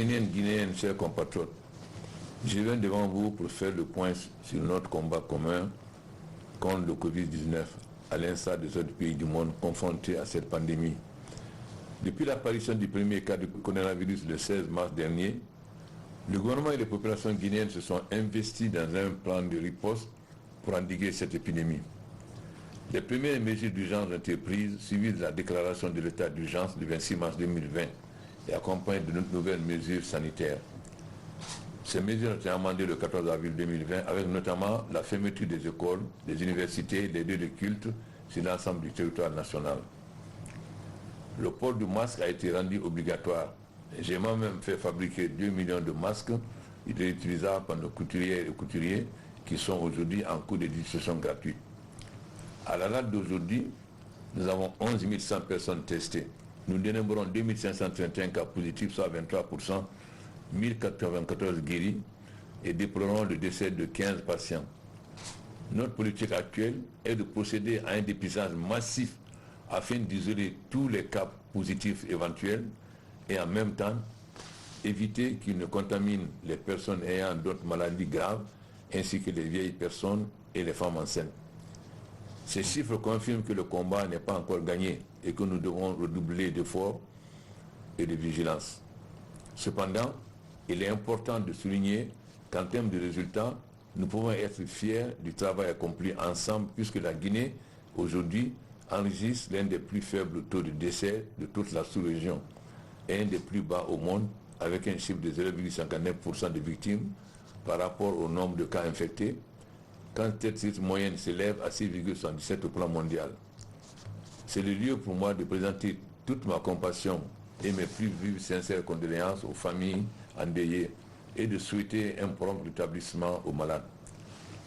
Guinéennes, chers compatriotes, je viens devant vous pour faire le point sur notre combat commun contre le Covid-19, à l'instar des autres pays du monde confrontés à cette pandémie. Depuis l'apparition du premier cas de coronavirus le 16 mars dernier, le gouvernement et les populations guinéennes se sont investis dans un plan de riposte pour endiguer cette épidémie. Les premières mesures d'urgence ont été prises, suivies de la déclaration de l'état d'urgence du 26 mars 2020 et accompagnées de nouvelles mesures sanitaires. Ces mesures ont été amendées le 14 avril 2020 avec notamment la fermeture des écoles, des universités, des lieux de culte sur l'ensemble du territoire national. Le port du masque a été rendu obligatoire. J'ai moi-même fait fabriquer 2 millions de masques utilisables par nos couturiers et couturiers qui sont aujourd'hui en cours de distribution gratuite. À la date d'aujourd'hui, nous avons 11 100 personnes testées. Nous dénombrons 2531 cas positifs, soit 23%, 1094 guéris et déplorons le décès de 15 patients. Notre politique actuelle est de procéder à un dépistage massif afin d'isoler tous les cas positifs éventuels et en même temps éviter qu'ils ne contaminent les personnes ayant d'autres maladies graves ainsi que les vieilles personnes et les femmes enceintes. Ces chiffres confirment que le combat n'est pas encore gagné et que nous devons redoubler d'efforts et de vigilance. Cependant, il est important de souligner qu'en termes de résultats, nous pouvons être fiers du travail accompli ensemble puisque la Guinée, aujourd'hui, enregistre l'un des plus faibles taux de décès de toute la sous-région et un des plus bas au monde avec un chiffre de 0,59% de victimes par rapport au nombre de cas infectés, quand cette moyenne s'élève à 6,77 au plan mondial. C'est le lieu pour moi de présenter toute ma compassion et mes plus vives sincères condoléances aux familles endeuillées et de souhaiter un prompt rétablissement aux malades.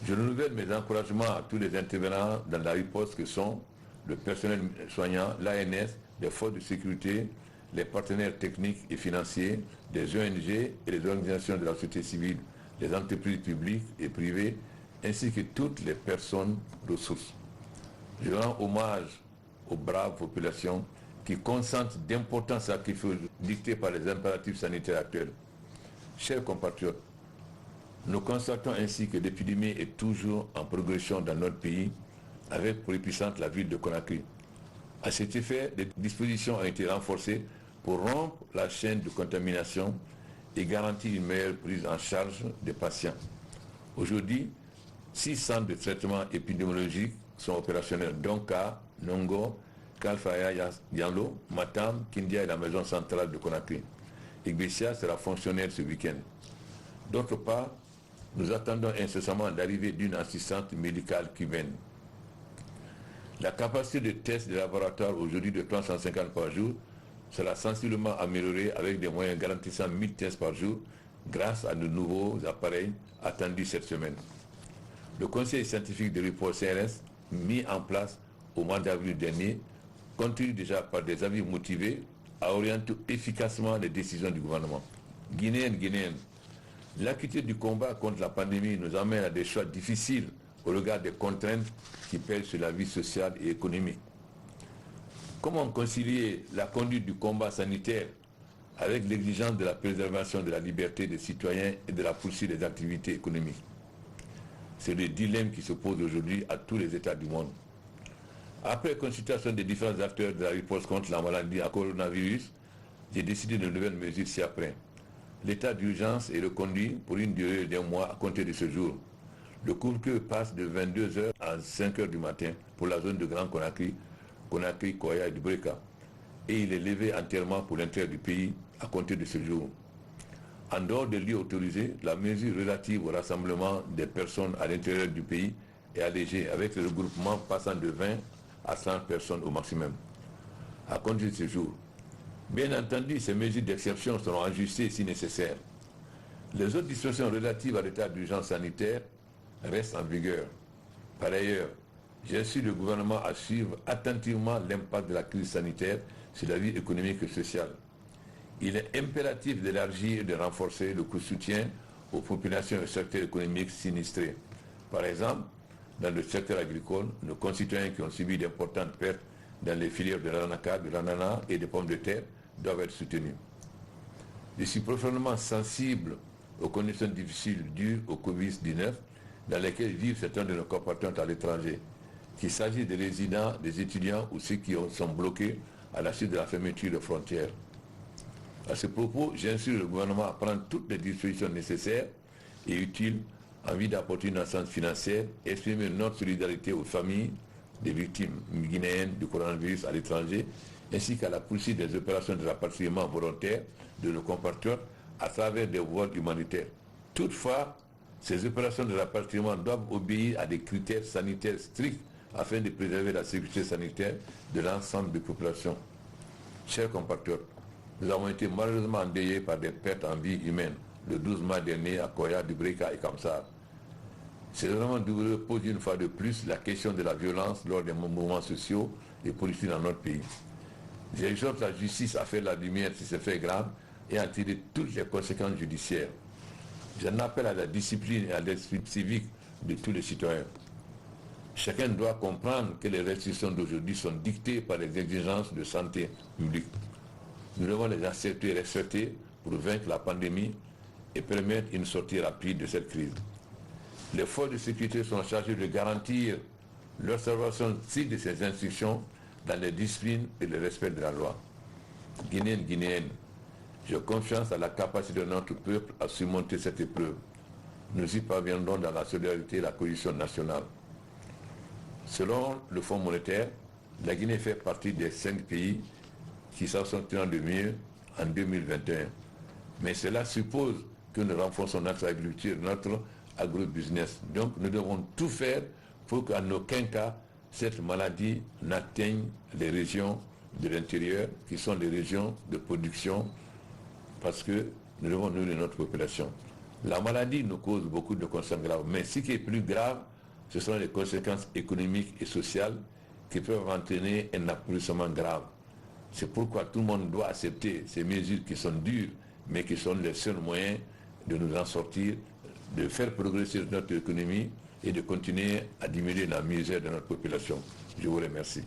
Je renouvelle mes encouragements à tous les intervenants dans la riposte que sont le personnel soignant, l'ANS, les forces de sécurité, les partenaires techniques et financiers, les ONG et les organisations de la société civile, les entreprises publiques et privées, ainsi que toutes les personnes ressources. Je rends hommage aux braves populations qui consentent d'importants sacrifices dictés par les impératifs sanitaires actuels. Chers compatriotes, nous constatons ainsi que l'épidémie est toujours en progression dans notre pays, avec pour épicentre la ville de Conakry. À cet effet, des dispositions ont été renforcées pour rompre la chaîne de contamination et garantir une meilleure prise en charge des patients. Aujourd'hui, 6 centres de traitement épidémiologique sont opérationnels, Donka, Nongo, Kalfaya, Yanlo, Matam, Kindia et la maison centrale de Conakry. Igbessia sera fonctionnel ce week-end. D'autre part, nous attendons incessamment l'arrivée d'une assistante médicale cubaine. La capacité de test des laboratoires aujourd'hui de 350 par jour sera sensiblement améliorée avec des moyens garantissant 1000 tests par jour grâce à de nouveaux appareils attendus cette semaine. Le conseil scientifique de report CRS, mis en place au mois d'avril dernier, continue déjà par des avis motivés à orienter efficacement les décisions du gouvernement. Guinéennes, l'acuité du combat contre la pandémie nous amène à des choix difficiles au regard des contraintes qui pèsent sur la vie sociale et économique. Comment concilier la conduite du combat sanitaire avec l'exigence de la préservation de la liberté des citoyens et de la poursuite des activités économiques? C'est le dilemme qui se pose aujourd'hui à tous les États du monde. Après consultation des différents acteurs de la riposte contre la maladie à coronavirus, j'ai décidé de nouvelles mesures ci-après. L'état d'urgence est reconduit pour une durée d'1 mois à compter de ce jour. Le couvre-feu passe de 22h à 5h du matin pour la zone de Grand Conakry, Conakry, Koya et Dubreka. Et il est levé entièrement pour l'intérieur du pays à compter de ce jour. En dehors des lieux autorisés, la mesure relative au rassemblement des personnes à l'intérieur du pays est allégée avec le regroupement passant de 20 à 100 personnes au maximum. À compter de ce jour. Bien entendu, ces mesures d'exception seront ajustées si nécessaire. Les autres dispositions relatives à l'état d'urgence sanitaire restent en vigueur. Par ailleurs, j'incite le gouvernement à suivre attentivement l'impact de la crise sanitaire sur la vie économique et sociale. Il est impératif d'élargir et de renforcer le soutien aux populations et au secteur économique sinistrés. Par exemple, dans le secteur agricole, nos concitoyens qui ont subi d'importantes pertes dans les filières de l'anacarde, de l'ananas et des pommes de terre doivent être soutenus. Je suis profondément sensible aux conditions difficiles dues au Covid-19 dans lesquelles vivent certains de nos compatriotes à l'étranger, qu'il s'agisse des résidents, des étudiants ou ceux qui sont bloqués à la suite de la fermeture des frontières. À ce propos, j'insiste le gouvernement à prendre toutes les dispositions nécessaires et utiles en vue d'apporter une assistance financière et exprimer notre solidarité aux familles des victimes guinéennes du coronavirus à l'étranger, ainsi qu'à la poursuite des opérations de rapatriement volontaire de nos compatriotes à travers des voies humanitaires. Toutefois, ces opérations de rapatriement doivent obéir à des critères sanitaires stricts afin de préserver la sécurité sanitaire de l'ensemble des populations. Chers compatriotes, nous avons été malheureusement endeuillés par des pertes en vie humaine le 12 mars dernier à Koya, Dubreka et Kamsar. C'est vraiment douloureux pose une fois de plus la question de la violence lors des mouvements sociaux et politiques dans notre pays. J'exhorte la justice à faire la lumière sur ces faits graves et à tirer toutes les conséquences judiciaires. J'en appelle à la discipline et à l'esprit civique de tous les citoyens. Chacun doit comprendre que les restrictions d'aujourd'hui sont dictées par les exigences de santé publique. Nous devons les accepter et respecter pour vaincre la pandémie et permettre une sortie rapide de cette crise. Les forces de sécurité sont chargées de garantir l'observation stricte de ces instructions dans les disciplines et le respect de la loi. Guinéennes, Guinéennes, j'ai confiance à la capacité de notre peuple à surmonter cette épreuve. Nous y parviendrons dans la solidarité et la cohésion nationale. Selon le Fonds monétaire, la Guinée fait partie des 5 pays qui s'en sortiront de mieux en 2021. Mais cela suppose que nous renforçons notre agriculture, notre agro-business. Donc nous devons tout faire pour qu'en aucun cas cette maladie n'atteigne les régions de l'intérieur qui sont les régions de production parce que nous devons nourrir notre population. La maladie nous cause beaucoup de conséquences graves, mais ce qui est plus grave, ce sont les conséquences économiques et sociales qui peuvent entraîner un appauvrissement grave. C'est pourquoi tout le monde doit accepter ces mesures qui sont dures, mais qui sont les seuls moyens de nous en sortir, de faire progresser notre économie et de continuer à diminuer la misère de notre population. Je vous remercie.